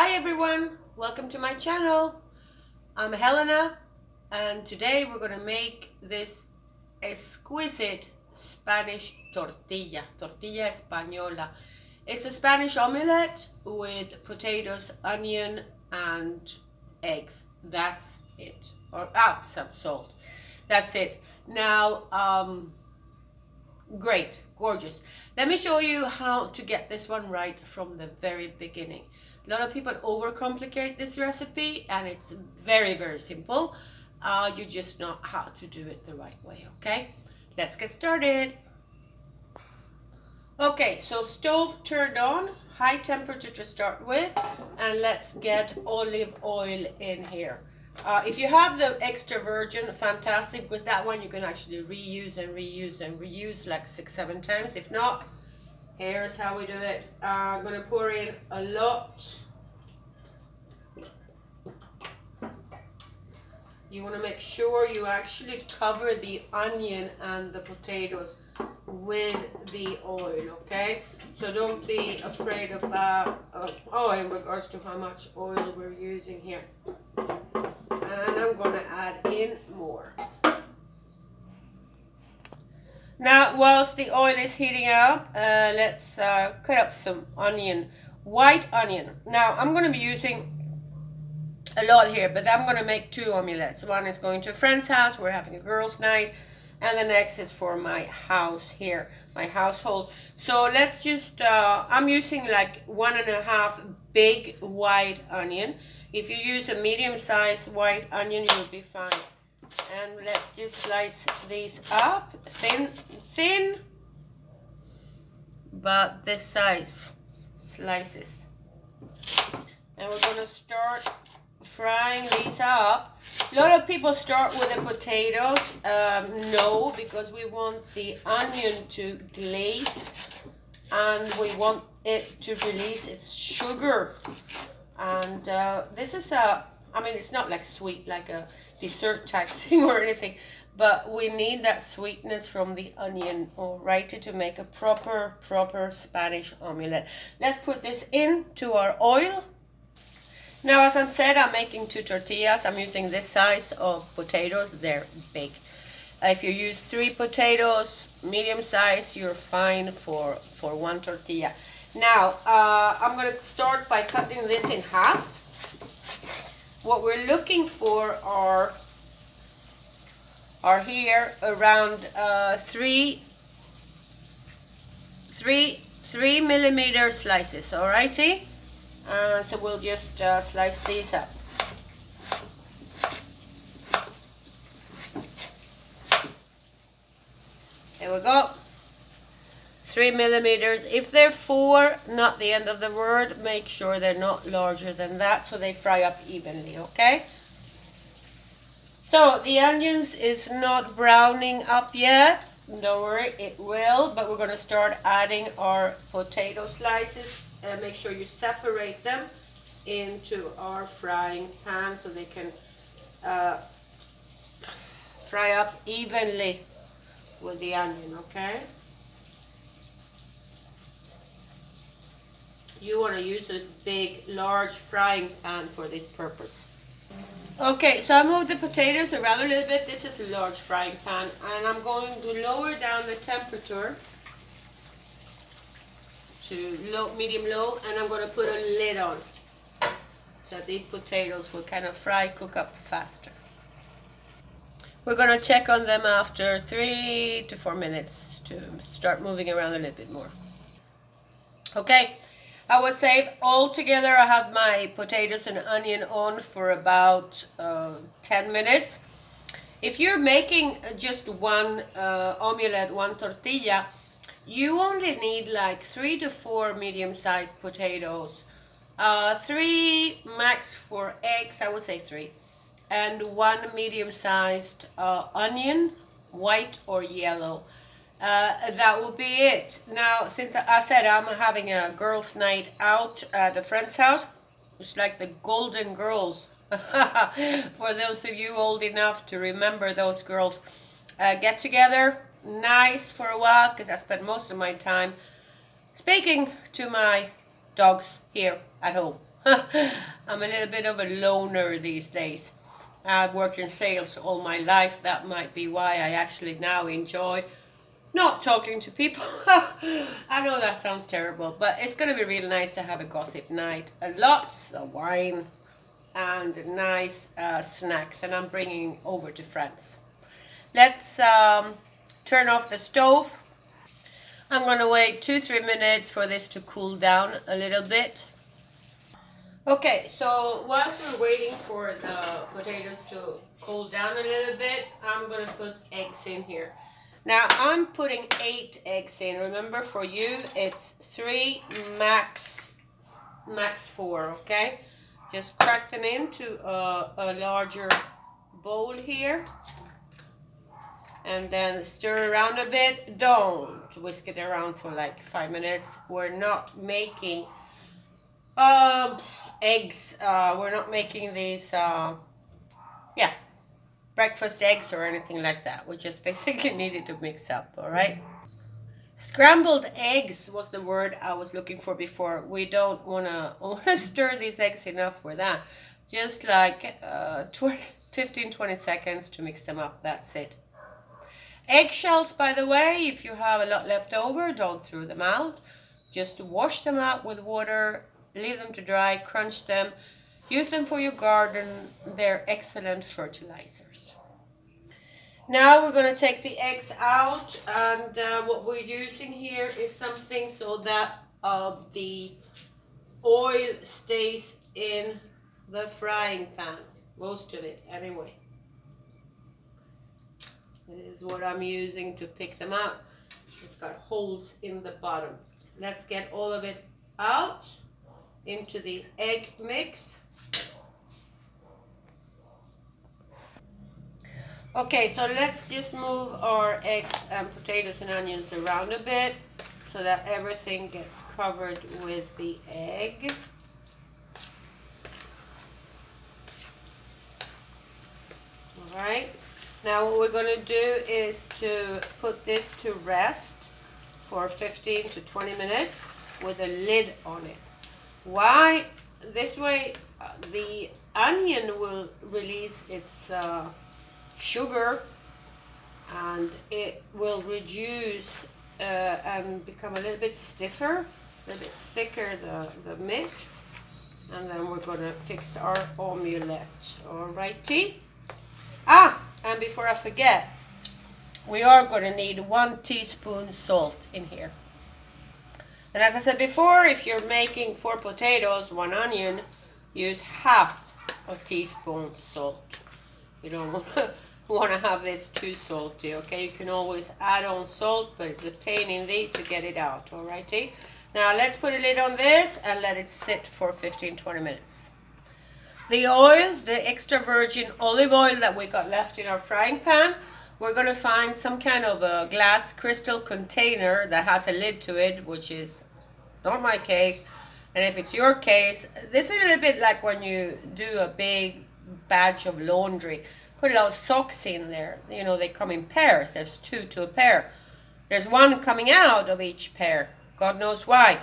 Hi everyone, welcome to my channel. I'm Helena and today we're going to make this exquisite Spanish tortilla española. It's a Spanish omelette with potatoes, onion and eggs. That's it. Or some salt. That's it. Now, great, gorgeous. Let me show you how to get this one right from the very beginning. A lot of people overcomplicate this recipe and it's very, very simple. You just know how to do it the right way, okay? Let's get started. Okay, so stove turned on, high temperature to start with, and let's get olive oil in here. If you have the extra virgin, fantastic, because that one you can actually reuse and reuse and reuse like 6-7 times. If not, here's how we do it. I'm going to pour in a lot. You want to make sure you actually cover the onion and the potatoes with the oil, okay? So don't be afraid about, in regards to how much oil we're using here. And I'm going to add in more. Now, whilst the oil is heating up, let's cut up some onion, white onion. Now, I'm going to be using a lot here, but I'm going to make 2 omelettes. One is going to a friend's house, we're having a girls' night, and the next is for my house here, my household. So let's just, I'm using like 1.5 big white onion. If you use a medium-sized white onion, you'll be fine. And let's just slice these up, thin, but this size slices. And we're going to start frying these up. A lot of people start with the potatoes. No, because we want the onion to glaze and we want it to release its sugar. And this is it's not like sweet, like a dessert type thing or anything, but we need that sweetness from the onion, alrighty, to make a proper Spanish omelette. Let's put this into our oil. Now, as I said, I'm making 2 tortillas. I'm using this size of potatoes. They're big. If you use 3 potatoes, medium size, you're fine for 1 tortilla. Now, I'm going to start by cutting this in half. What we're looking for are here around 3 millimeter slices, alrighty? So we'll just slice these up. There we go. 3 millimeters. If they're 4, not the end of the word. Make sure they're not larger than that so they fry up evenly, okay? So the onions is not browning up yet. Don't worry, it will. But we're going to start adding our potato slices. And make sure you separate them into our frying pan so they can fry up evenly with the onion, okay? You want to use a big, large frying pan for this purpose. Okay, so I moved the potatoes around a little bit. This is a large frying pan, and I'm going to lower down the temperature to low, medium low, and I'm going to put a lid on so these potatoes will kind of cook up faster. We're going to check on them after 3 to 4 minutes to start moving around a little bit more. Okay, I would say altogether I have my potatoes and onion on for about 10 minutes. If you're making just one omelette, 1 tortilla, you only need like 3 to 4 medium-sized potatoes, 3 max for eggs, I would say 3, and 1 medium-sized onion, white or yellow. That will be it. Now, since I said I'm having a girls' night out at a friend's house, it's like the Golden Girls. For those of you old enough to remember those girls, get together. Nice for a while, because I spent most of my time speaking to my dogs here at home. I'm a little bit of a loner these days. I've worked in sales all my life. That might be why I actually now enjoy not talking to people. I know that sounds terrible, but it's going to be real nice to have a gossip night. Lots of wine and nice snacks, and I'm bringing over to France. Let's turn off the stove. I'm going to wait 2-3 minutes for this to cool down a little bit. Okay, so whilst we're waiting for the potatoes to cool down a little bit, I'm going to put eggs in here. Now I'm putting 8 eggs in. Remember, for you it's 3 max 4, okay? Just crack them into a larger bowl here. And then stir around a bit. Don't whisk it around for like 5 minutes. We're not making eggs. We're not making these breakfast eggs or anything like that. We just basically needed to mix up, all right? Scrambled eggs was the word I was looking for before. We don't want to stir these eggs enough for that. Just like 15-20 seconds to mix them up. That's it. Eggshells, by the way, if you have a lot left over, don't throw them out. Just wash them out with water, leave them to dry, crunch them. Use them for your garden. They're excellent fertilizers. Now we're going to take the eggs out, and what we're using here is something so that the oil stays in the frying pan. Most of it, anyway. This is what I'm using to pick them out. It's got holes in the bottom. Let's get all of it out into the egg mix. Okay, so let's just move our eggs and potatoes and onions around a bit so that everything gets covered with the egg. All right. Now what we're going to do is to put this to rest for 15 to 20 minutes with a lid on it. Why? This way the onion will release its sugar, and it will reduce and become a little bit stiffer, a little bit thicker, the mix. And then we're going to fix our omelette. Alrighty. And before I forget, we are going to need 1 teaspoon salt in here. And as I said before, if you're making 4 potatoes, 1 onion, use half a teaspoon salt. You don't want to have this too salty, okay? You can always add on salt, but it's a pain in the to get it out, alrighty? Now let's put a lid on this and let it sit for 15-20 minutes. The oil, the extra virgin olive oil that we got left in our frying pan, we're going to find some kind of a glass crystal container that has a lid to it, which is not my case. And if it's your case, this is a little bit like when you do a big batch of laundry. Put a lot of socks in there. You know, they come in pairs. There's 2 to a pair. There's 1 coming out of each pair. God knows why.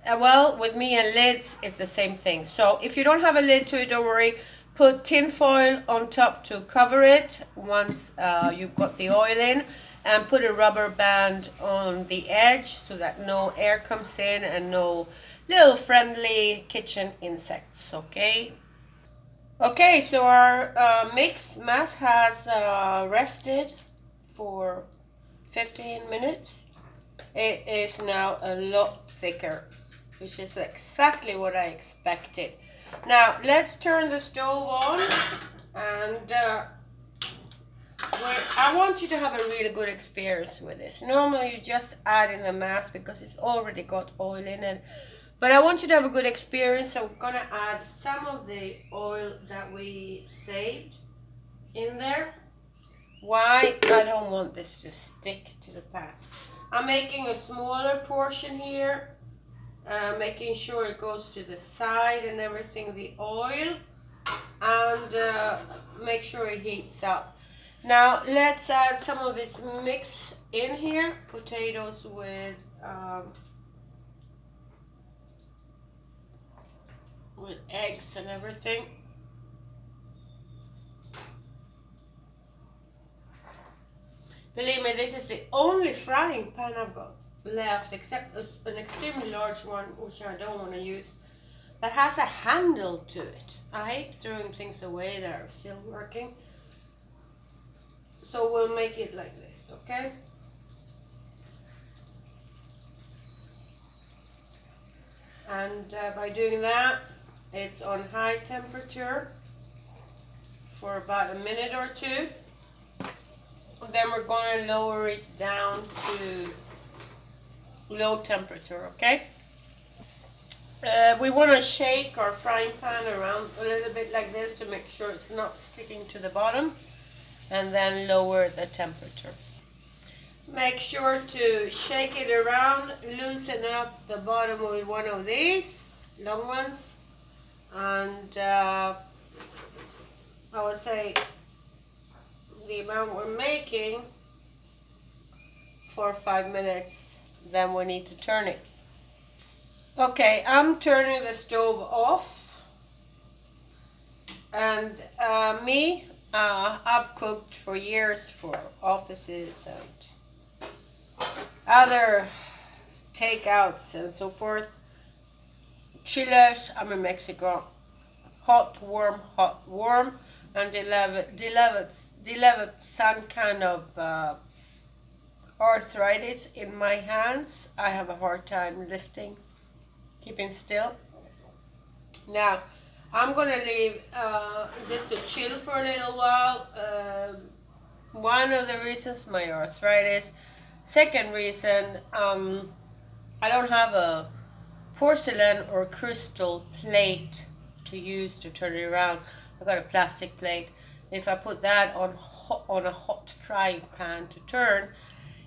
Well, with me and lids, it's the same thing. So if you don't have a lid to it, don't worry. Put tin foil on top to cover it once you've got the oil in. And put a rubber band on the edge so that no air comes in and no little friendly kitchen insects, okay? Okay, so our mixed mass has rested for 15 minutes. It is now a lot thicker, which is exactly what I expected. Now let's turn the stove on, and I want you to have a really good experience with this. Normally you just add in the mass because it's already got oil in it, but I want you to have a good experience. So I'm gonna add some of the oil that we saved in there. Why? I don't want this to stick to the pan. I'm making a smaller portion here, making sure it goes to the side and everything, the oil, and make sure it heats up. Now let's add some of this mix in here, potatoes with eggs and everything. Believe me, this is the only frying pan I've got left, except an extremely large one, which I don't want to use, that has a handle to it. I hate throwing things away that are still working. So we'll make it like this, okay? And by doing that, it's on high temperature for about a minute or two. Then we're going to lower it down to low temperature, okay? We want to shake our frying pan around a little bit like this to make sure it's not sticking to the bottom, and then lower the temperature. Make sure to shake it around, loosen up the bottom with one of these long ones, and I would say the amount we're making for 5 minutes, then we need to turn it. Okay, I'm turning the stove off, and I've cooked for years for offices and other takeouts and so forth. Chiles, I'm in Mexico. Hot, warm, and developed some kind of arthritis in my hands. I have a hard time lifting, keeping still. Now, I'm gonna leave this to chill for a little while. One of the reasons, my arthritis. Second reason, I don't have a porcelain or crystal plate to use to turn it around. I've got a plastic plate. If I put that on a hot frying pan to turn,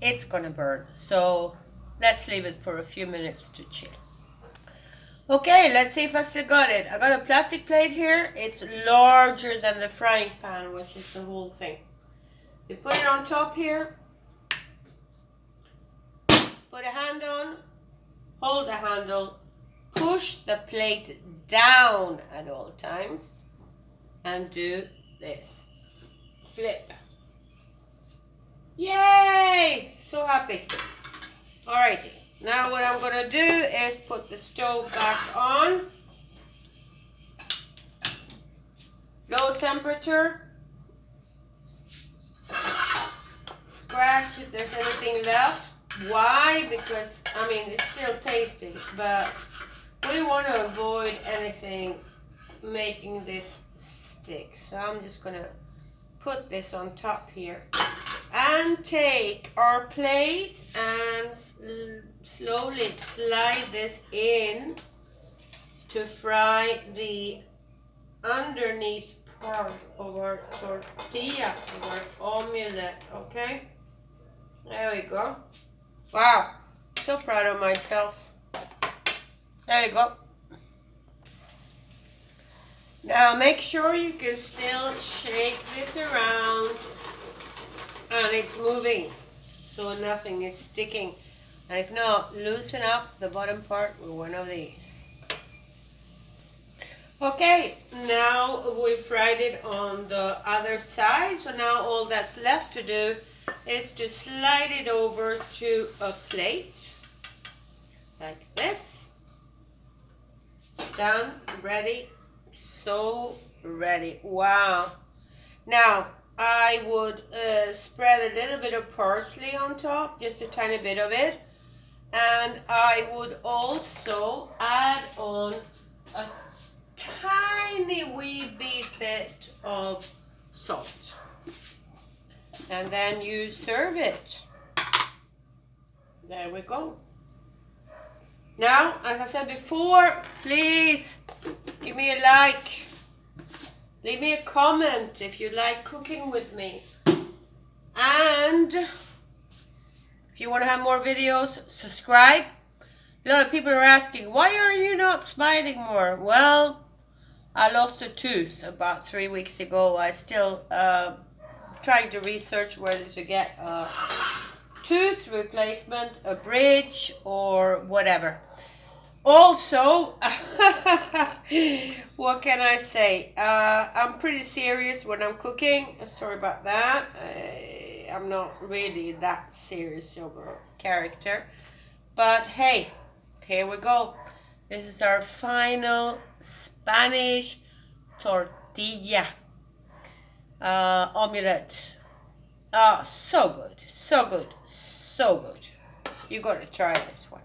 it's gonna burn. So let's leave it for a few minutes to chill. Okay, let's see if I still got it. I got a plastic plate here. It's larger than the frying pan, which is the whole thing. We put it on top here. Put a hand on, hold the handle, push the plate down at all times, and do this. Flip. Yay! So happy. Alrighty. Now what I'm going to do is put the stove back on. Low temperature. Scratch if there's anything left. Why? Because, I mean, it's still tasty, but we want to avoid anything making this stick. So I'm just going to put this on top here. And take our plate and slowly slide this in to fry the underneath part of our tortilla, of our omelette, okay? There we go. Wow, so proud of myself. There you go. Now make sure you can still shake this around and it's moving, so nothing is sticking. And if not, loosen up the bottom part with one of these. Okay, now we fried it on the other side, so now all that's left to do is to slide it over to a plate, like this. Done, ready, so ready. Wow. Now, I would spread a little bit of parsley on top, just a tiny bit of it. And I would also add on a tiny wee bit of salt. And then you serve it. There we go. Now, as I said before, please give me a like. Leave me a comment if you like cooking with me. And if you want to have more videos, subscribe. A lot of people are asking, why are you not smiling more? Well, I lost a tooth about 3 weeks ago. I still trying to research whether to get a tooth replacement, a bridge, or whatever. Also, what can I say? I'm pretty serious when I'm cooking. Sorry about that. I'm not really that serious of a character. But hey, here we go. This is our final Spanish tortilla omelette. So good, so good, so good. You gotta try this one.